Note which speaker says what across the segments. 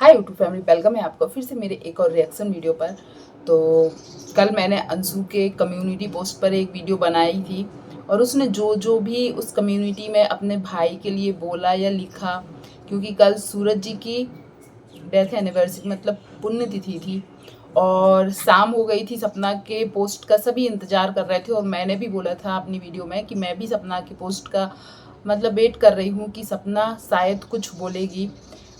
Speaker 1: Hi YouTube family, welcome है आपका फिर से मेरे एक और रिएक्शन वीडियो पर। तो कल मैंने अंशु के कम्युनिटी पोस्ट पर एक वीडियो बनाई थी और उसने जो जो भी उस कम्युनिटी में अपने भाई के लिए बोला या लिखा, क्योंकि कल सूरज जी की डेथ एनिवर्सरी मतलब पुण्यतिथि थी और शाम हो गई थी। सपना के पोस्ट का सभी इंतज़ार कर रहे थे और मैंने भी बोला था अपनी वीडियो में कि मैं भी सपना की पोस्ट का मतलब वेट कर रही हूँ कि सपना शायद कुछ बोलेगी।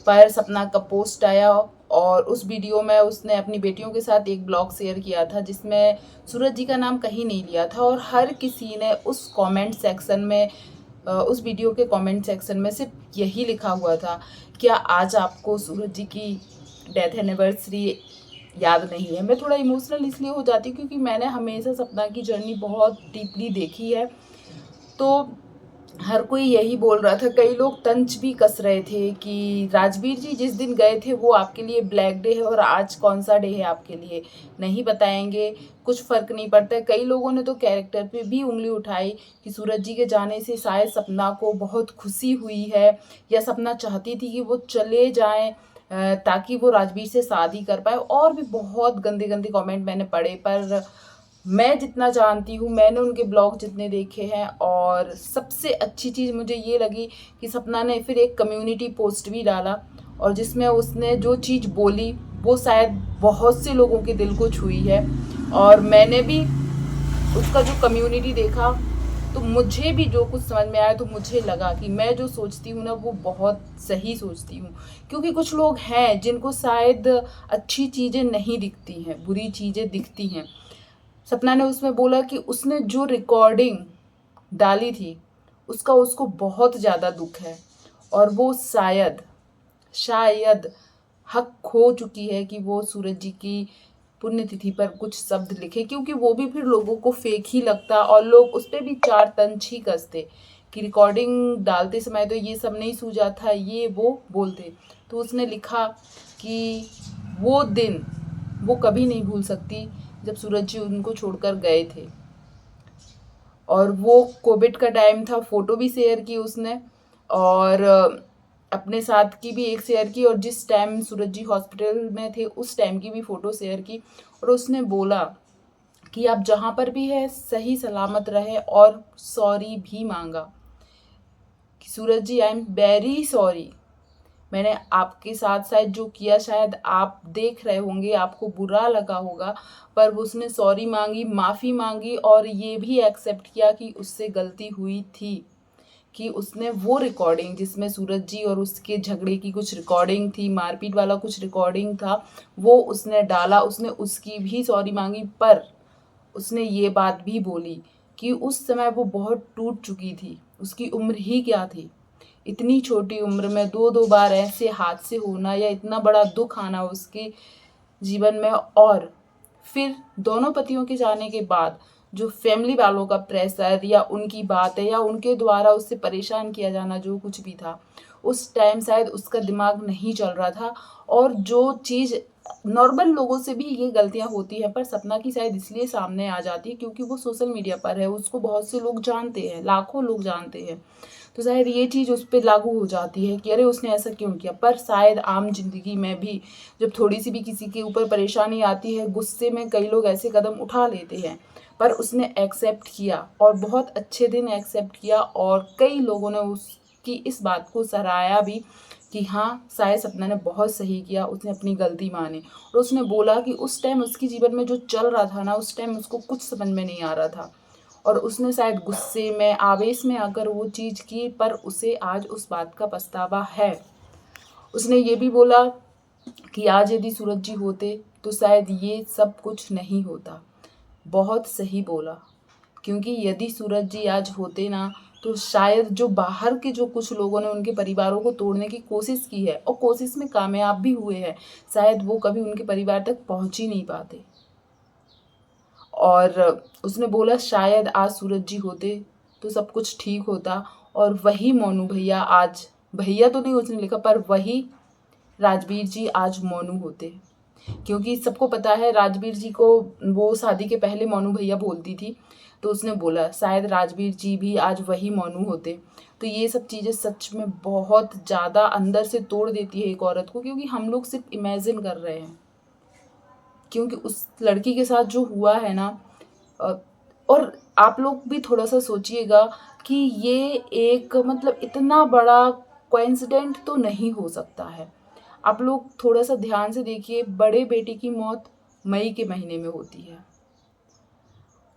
Speaker 1: पर सपना का पोस्ट आया और उस वीडियो में उसने अपनी बेटियों के साथ एक ब्लॉग शेयर किया था जिसमें सूरज जी का नाम कहीं नहीं लिया था और हर किसी ने उस कमेंट सेक्शन में उस वीडियो के कमेंट सेक्शन में सिर्फ यही लिखा हुआ था, क्या आज आपको सूरज जी की डेथ एनिवर्सरी याद नहीं है। मैं थोड़ा इमोशनल इसलिए हो जाती हूँ क्योंकि मैंने हमेशा सपना की जर्नी बहुत डीपली देखी है। तो हर कोई यही बोल रहा था, कई लोग तंज भी कस रहे थे कि राजवीर जी जिस दिन गए थे वो आपके लिए ब्लैक डे है और आज कौन सा डे है आपके लिए, नहीं बताएंगे, कुछ फ़र्क नहीं पड़ता है। कई लोगों ने तो कैरेक्टर पे भी उंगली उठाई कि सूरज जी के जाने से शायद सपना को बहुत खुशी हुई है या सपना चाहती थी कि वो चले जाएं ताकि वो राजवीर से शादी कर पाए। और भी बहुत गंदे गंदे कमेंट मैंने पढ़े, पर मैं जितना जानती हूँ, मैंने उनके ब्लॉग जितने देखे हैं, और सबसे अच्छी चीज़ मुझे ये लगी कि सपना ने फिर एक कम्युनिटी पोस्ट भी डाला और जिसमें उसने जो चीज़ बोली वो शायद बहुत से लोगों के दिल को छुई है। और मैंने भी उसका जो कम्युनिटी देखा तो मुझे भी जो कुछ समझ में आया तो मुझे लगा कि मैं जो सोचती हूँ ना वो बहुत सही सोचती हूँ। क्योंकि कुछ लोग हैं जिनको शायद अच्छी चीज़ें नहीं दिखती हैं, बुरी चीज़ें दिखती हैं। सपना ने उसमें बोला कि उसने जो रिकॉर्डिंग डाली थी उसका उसको बहुत ज़्यादा दुख है और वो शायद शायद हक खो चुकी है कि वो सूरज जी की पुण्यतिथि पर कुछ शब्द लिखे, क्योंकि वो भी फिर लोगों को फेक ही लगता और लोग उस पर भी चार तंज ही कसते कि रिकॉर्डिंग डालते समय तो ये सब नहीं सूझा था, ये वो बोलते। तो उसने लिखा कि वो दिन वो कभी नहीं भूल सकती जब सूरज जी उनको छोड़कर गए थे। और वो कोविड का टाइम था, फ़ोटो भी शेयर की उसने और अपने साथ की भी एक शेयर की और जिस टाइम सूरज जी हॉस्पिटल में थे उस टाइम की भी फ़ोटो शेयर की। और उसने बोला कि आप जहाँ पर भी है सही सलामत रहे और सॉरी भी मांगा कि सूरज जी आई एम वेरी सॉरी, मैंने आपके साथ शायद जो किया शायद आप देख रहे होंगे, आपको बुरा लगा होगा, पर उसने सॉरी मांगी, माफ़ी मांगी और ये भी एक्सेप्ट किया कि उससे गलती हुई थी। कि उसने वो रिकॉर्डिंग जिसमें सूरज जी और उसके झगड़े की कुछ रिकॉर्डिंग थी, मारपीट वाला कुछ रिकॉर्डिंग था, वो उसने डाला, उसने उसकी भी सॉरी मांगी। पर उसने ये बात भी बोली कि उस समय वो बहुत टूट चुकी थी, उसकी उम्र ही क्या थी, इतनी छोटी उम्र में दो दो बार ऐसे हादसे होना या इतना बड़ा दुख आना उसके जीवन में। और फिर दोनों पतियों के जाने के बाद जो फैमिली वालों का प्रेशर या उनकी बातें या उनके द्वारा उससे परेशान किया जाना, जो कुछ भी था उस टाइम शायद उसका दिमाग नहीं चल रहा था। और जो चीज़ नॉर्मल लोगों से भी ये गलतियां होती हैं पर सपना की शायद इसलिए सामने आ जाती है क्योंकि वो सोशल मीडिया पर है, उसको बहुत से लोग जानते हैं, लाखों लोग जानते हैं। तो शायद ये चीज़ उस पर लागू हो जाती है कि अरे उसने ऐसा क्यों किया। पर शायद आम जिंदगी में भी जब थोड़ी सी भी किसी के ऊपर परेशानी आती है, गुस्से में कई लोग ऐसे कदम उठा लेते हैं, पर उसने एक्सेप्ट किया और बहुत अच्छे दिन एक्सेप्ट किया और कई लोगों ने उसकी इस बात को सराहा भी कि हाँ शायद सपना ने बहुत सही किया, उसने अपनी गलती मानी। और उसने बोला कि उस टाइम उसके जीवन में जो चल रहा था ना, उस टाइम उसको कुछ समझ में नहीं आ रहा था और उसने शायद गुस्से में आवेश में आकर वो चीज़ की, पर उसे आज उस बात का पछतावा है। उसने ये भी बोला कि आज यदि सूरज जी होते तो शायद ये सब कुछ नहीं होता। बहुत सही बोला, क्योंकि यदि सूरज जी आज होते ना तो शायद जो बाहर के जो कुछ लोगों ने उनके परिवारों को तोड़ने की कोशिश की है और कोशिश में कामयाब भी हुए हैं, शायद वो कभी उनके परिवार तक पहुंच ही नहीं पाते। और उसने बोला शायद आज सूरज जी होते तो सब कुछ ठीक होता और वही मोनू भैया आज, भैया तो नहीं उसने लिखा, पर वही राजवीर जी आज मोनू होते। क्योंकि सबको पता है राजवीर जी को वो शादी के पहले मोनू भैया बोलती थी, तो उसने बोला शायद राजवीर जी भी आज वही मोनू होते। तो ये सब चीज़ें सच में बहुत ज़्यादा अंदर से तोड़ देती है एक औरत को, क्योंकि हम लोग सिर्फ इमेजिन कर रहे हैं, क्योंकि उस लड़की के साथ जो हुआ है ना, अ, और आप लोग भी थोड़ा सा सोचिएगा कि ये एक मतलब इतना बड़ा कोइंसिडेंट तो नहीं हो सकता है। आप लोग थोड़ा सा ध्यान से देखिए, बड़े बेटे की मौत मई के महीने में होती है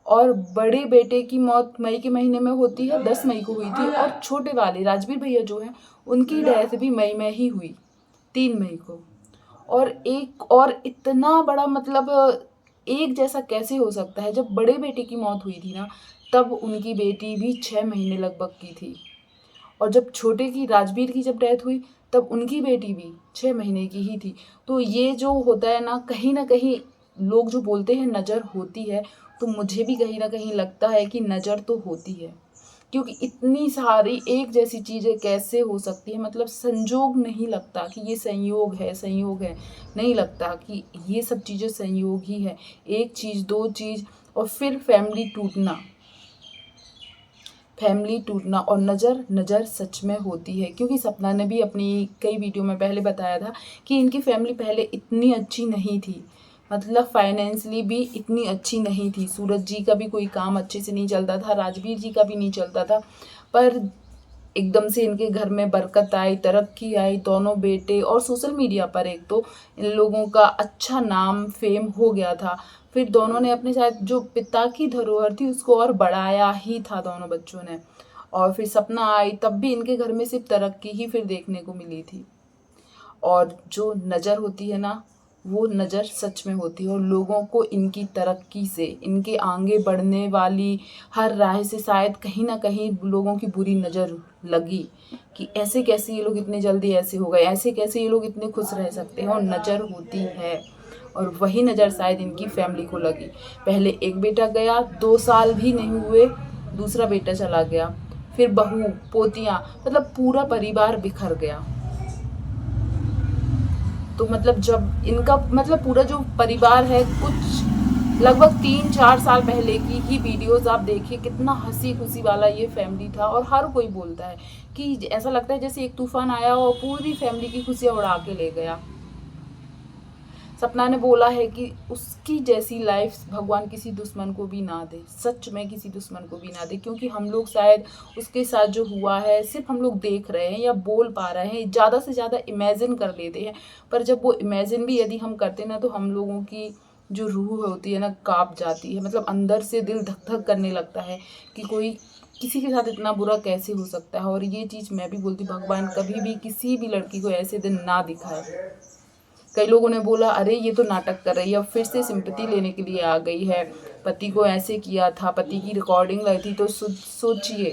Speaker 1: और बड़े बेटे की मौत मई के महीने में होती है, 10 मई को हुई थी, और छोटे वाले राजवीर भैया जो हैं उनकी डेथ भी मई में ही हुई, 3 मई को। और एक और इतना बड़ा मतलब एक जैसा कैसे हो सकता है? जब बड़े बेटे की मौत हुई थी ना, तब उनकी बेटी भी 6 महीने लगभग की थी, और जब छोटे की राजवीर की जब डेथ हुई तब उनकी बेटी भी 6 महीने की ही थी। तो ये जो होता है ना कहीं लोग जो बोलते हैं नज़र होती है, तो मुझे भी कहीं न कहीं लगता है कि नज़र तो होती है। क्योंकि इतनी सारी एक जैसी चीज़ें कैसे हो सकती है? मतलब संजोग नहीं लगता कि ये संयोग है, नहीं लगता कि ये सब चीज़ें संयोग ही है। एक चीज़, 2 चीज़ और फिर फैमिली टूटना और नज़र सच में होती है, क्योंकि सपना ने भी अपनी कई वीडियो में पहले बताया था कि इनकी फैमिली पहले इतनी अच्छी नहीं थी, मतलब फाइनेंशियली भी इतनी अच्छी नहीं थी। सूरज जी का भी कोई काम अच्छे से नहीं चलता था, राजवीर जी का भी नहीं चलता था, पर एकदम से इनके घर में बरकत आई, तरक्की आई, दोनों बेटे, और सोशल मीडिया पर एक तो इन लोगों का अच्छा नाम फेम हो गया था। फिर दोनों ने अपने शायद जो पिता की धरोहर थी उसको और बढ़ाया ही था दोनों बच्चों ने, और फिर सपना आई तब भी इनके घर में सिर्फ तरक्की ही फिर देखने को मिली थी। और जो नज़र होती है ना, वो नज़र सच में होती है, और लोगों को इनकी तरक्की से, इनके आगे बढ़ने वाली हर राह से शायद कहीं ना कहीं लोगों की बुरी नज़र लगी कि ऐसे कैसे ये लोग इतने जल्दी ऐसे हो गए, ऐसे कैसे ये लोग इतने खुश रह सकते हैं, और नज़र होती है। और वही नज़र शायद इनकी फैमिली को लगी। पहले एक बेटा गया, 2 साल भी नहीं हुए दूसरा बेटा चला गया, फिर बहू, पोतियाँ, मतलब पूरा परिवार बिखर गया। तो मतलब जब इनका मतलब पूरा जो परिवार है, कुछ लगभग 3-4 साल पहले की ही वीडियोस आप देखिए, कितना हंसी खुशी वाला ये फैमिली था। और हर कोई बोलता है कि ऐसा लगता है जैसे एक तूफान आया और पूरी फैमिली की खुशियां उड़ा के ले गया। सपना ने बोला है कि उसकी जैसी लाइफ भगवान किसी दुश्मन को भी ना दे, सच में किसी दुश्मन को भी ना दे, क्योंकि हम लोग शायद उसके साथ जो हुआ है सिर्फ हम लोग देख रहे हैं या बोल पा रहे हैं, ज़्यादा से ज़्यादा इमेजिन कर लेते हैं। पर जब वो इमेजिन भी यदि हम करते ना, तो हम लोगों की जो रूह होती है ना, काँप जाती है, मतलब अंदर से दिल धक धक करने लगता है कि कोई किसी के साथ इतना बुरा कैसे हो सकता है। और ये चीज़ मैं भी बोलती, भगवान कभी भी किसी भी लड़की को ऐसे दिन ना दिखाए। कई लोगों ने बोला अरे ये तो नाटक कर रही है, अब फिर से सिंपैथी लेने के लिए आ गई है, पति को ऐसे किया था, पति की रिकॉर्डिंग लाई थी। तो सोचिए,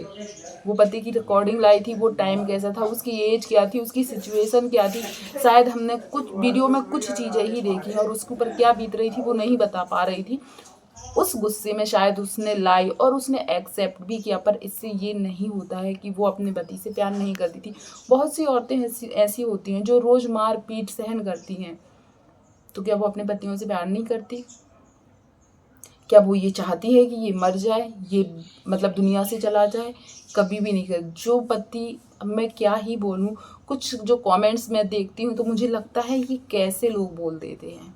Speaker 1: वो पति की रिकॉर्डिंग लाई थी, वो टाइम कैसा था, उसकी एज क्या थी, उसकी सिचुएशन क्या थी। शायद हमने कुछ वीडियो में कुछ चीज़ें ही देखी, और उसके ऊपर क्या बीत रही थी वो नहीं बता पा रही थी। उस गुस्से में शायद उसने लाई और उसने एक्सेप्ट भी किया, पर इससे ये नहीं होता है कि वो अपने पति से प्यार नहीं करती थी। बहुत सी औरतें ऐसी होती हैं जो रोज़ मार पीट सहन करती हैं, तो क्या वो अपने पतियों से प्यार नहीं करती? क्या वो ये चाहती है कि ये मर जाए, ये मतलब दुनिया से चला जाए? कभी भी नहीं कर। जो पति, अब मैं क्या ही बोलूँ, कुछ जो कमेंट्स मैं देखती हूँ तो मुझे लगता है ये कैसे लोग बोल देते हैं,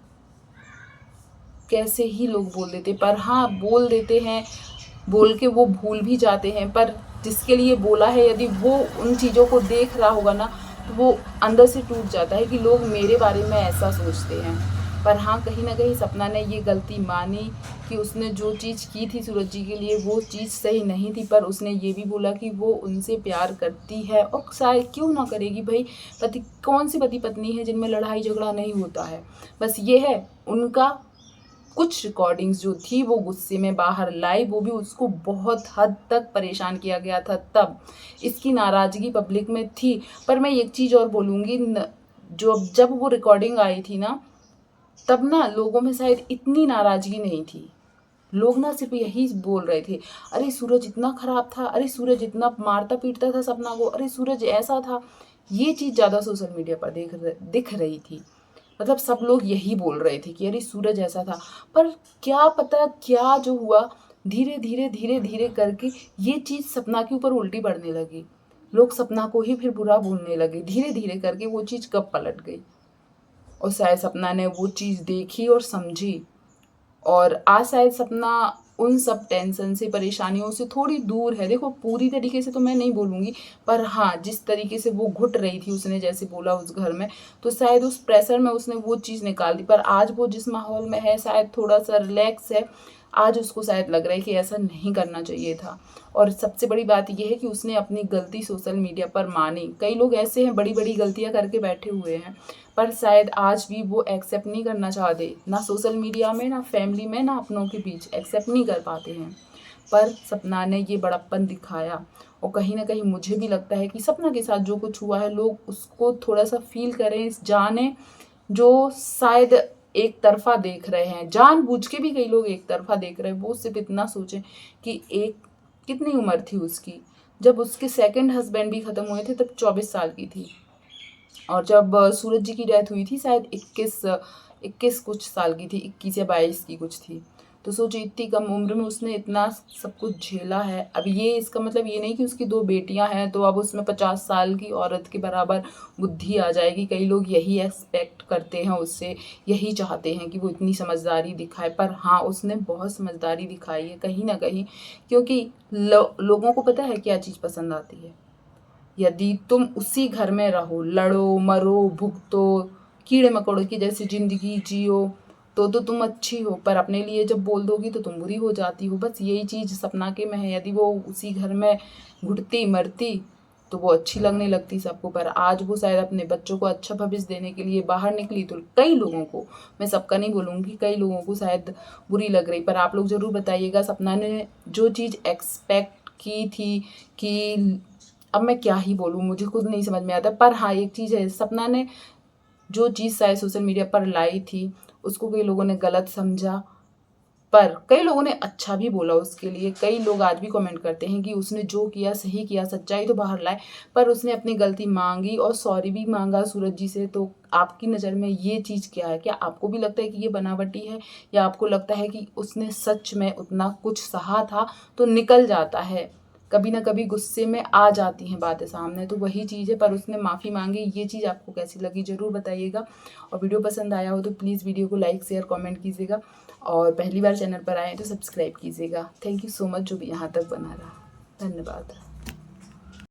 Speaker 1: कैसे ही लोग बोल देते। पर हाँ, बोल देते हैं, बोल के वो भूल भी जाते हैं, पर जिसके लिए बोला है यदि वो उन चीज़ों को देख रहा होगा ना, तो वो अंदर से टूट जाता है कि लोग मेरे बारे में ऐसा सोचते हैं। पर हाँ, कहीं ना कहीं सपना ने ये गलती मानी कि उसने जो चीज़ की थी सूरज जी के लिए वो चीज़ सही नहीं थी, पर उसने ये भी बोला कि वो उनसे प्यार करती है, और शायद क्यों ना करेगी भाई। पति, कौन सी पति पत्नी है जिनमें लड़ाई झगड़ा नहीं होता है? बस ये है, उनका कुछ रिकॉर्डिंग्स जो थी वो गुस्से में बाहर लाई, वो भी उसको बहुत हद तक परेशान किया गया था, तब इसकी नाराज़गी पब्लिक में थी। पर मैं एक चीज़ और बोलूँगी, जो जब वो रिकॉर्डिंग आई थी ना, तब ना लोगों में शायद इतनी नाराज़गी नहीं थी। लोग ना सिर्फ यही बोल रहे थे, अरे सूरज इतना ख़राब था, अरे सूरज इतना मारता पीटता था सपना को, अरे सूरज ऐसा था। ये चीज़ ज़्यादा सोशल मीडिया पर दिख रही थी। मतलब सब लोग यही बोल रहे थे कि अरे सूरज ऐसा था। पर क्या पता क्या जो हुआ, धीरे धीरे करके ये चीज़ सपना के ऊपर उल्टी पड़ने लगी। लोग सपना को ही फिर बुरा बोलने लगे। धीरे धीरे करके वो चीज़ कब पलट गई और शायद सपना ने वो चीज़ देखी और समझी, और आज शायद सपना उन सब टेंशन से, परेशानियों से थोड़ी दूर है। देखो पूरी तरीके से तो मैं नहीं बोलूँगी, पर हाँ, जिस तरीके से वो घुट रही थी, उसने जैसे बोला उस घर में, तो शायद उस प्रेशर में उसने वो चीज़ निकाल दी। पर आज वो जिस माहौल में है, शायद थोड़ा-सा रिलैक्स है। आज उसको शायद लग रहा है कि ऐसा नहीं करना चाहिए था। और सबसे बड़ी बात ये है कि उसने अपनी गलती सोशल मीडिया पर मानी। कई लोग ऐसे हैं, बड़ी-बड़ी गलतियाँ करके बैठे हुए हैं, पर शायद आज भी वो एक्सेप्ट नहीं करना चाहते, ना सोशल मीडिया में, ना फैमिली में, ना अपनों के बीच एक्सेप्ट नहीं कर पाते हैं। पर सपना ने ये बड़प्पन दिखाया, और कहीं न कहीं मुझे भी लगता है कि सपना के साथ जो कुछ हुआ है, लोग उसको थोड़ा-सा फ़ील करें, जानें। जो शायद एक तरफ़ा देख रहे हैं, जानबूझ के भी कई लोग एक तरफ़ा देख रहे हैं, वो सिर्फ़ इतना सोचें कि एक कितनी उम्र थी उसकी, जब उसके सेकंड हस्बैंड भी ख़त्म हुए थे तब 24 साल की थी, और जब सूरज जी की डेथ हुई थी शायद 21 कुछ साल की थी, 21 या 22 की कुछ थी। तो सोचिए इतनी कम उम्र में उसने इतना सब कुछ झेला है। अब ये इसका मतलब ये नहीं कि उसकी 2 बेटियां हैं तो अब उसमें 50 साल की औरत के बराबर बुद्धि आ जाएगी। कई लोग यही एक्सपेक्ट करते हैं उससे, यही चाहते हैं कि वो इतनी समझदारी दिखाए, पर हाँ, उसने बहुत समझदारी दिखाई है कहीं न कहीं, क्योंकि लोगों को पता है क्या चीज़ पसंद आती है। यदि तुम उसी घर में रहो, लड़ो, मरो, भुगतो, कीड़े-मकोड़ों की जैसी ज़िंदगी जियो, तो तुम अच्छी हो, पर अपने लिए जब बोल दोगी तो तुम बुरी हो जाती हो। बस यही चीज़ सपना के में है। यदि वो उसी घर में घुटती-मरती, तो वो अच्छी लगने लगती सबको, पर आज वो शायद अपने बच्चों को अच्छा भविष्य देने के लिए बाहर निकली, तो कई लोगों को, मैं सबका नहीं बोलूँगी, कई लोगों को शायद बुरी लग रही। पर आप लोग ज़रूर बताइएगा, सपना ने जो चीज़ एक्सपेक्ट की थी कि, अब मैं क्या ही बोलूँ, मुझे खुद नहीं समझ में आता। पर हाँ, एक चीज़ है, सपना ने जो चीज़ शायद सोशल मीडिया पर लाई थी, उसको कई लोगों ने गलत समझा, पर कई लोगों ने अच्छा भी बोला उसके लिए। कई लोग आज भी कमेंट करते हैं कि उसने जो किया सही किया, सच्चाई तो बाहर लाए, पर उसने अपनी गलती माँगी और सॉरी भी माँगा सूरज जी से। तो आपकी नज़र में ये चीज़ क्या है? क्या आपको भी लगता है कि ये बनावटी है, या आपको लगता है कि उसने सच में उतना कुछ सहा था, तो निकल जाता है, कभी ना कभी गुस्से में आ जाती हैं बातें सामने, तो वही चीज़ है, पर उसने माफ़ी मांगी। ये चीज़ आपको कैसी लगी ज़रूर बताइएगा, और वीडियो पसंद आया हो तो प्लीज़ वीडियो को लाइक शेयर कमेंट कीजिएगा, और पहली बार चैनल पर आए तो सब्सक्राइब कीजिएगा। थैंक यू सो मच जो भी यहाँ तक बना रहा। धन्यवाद।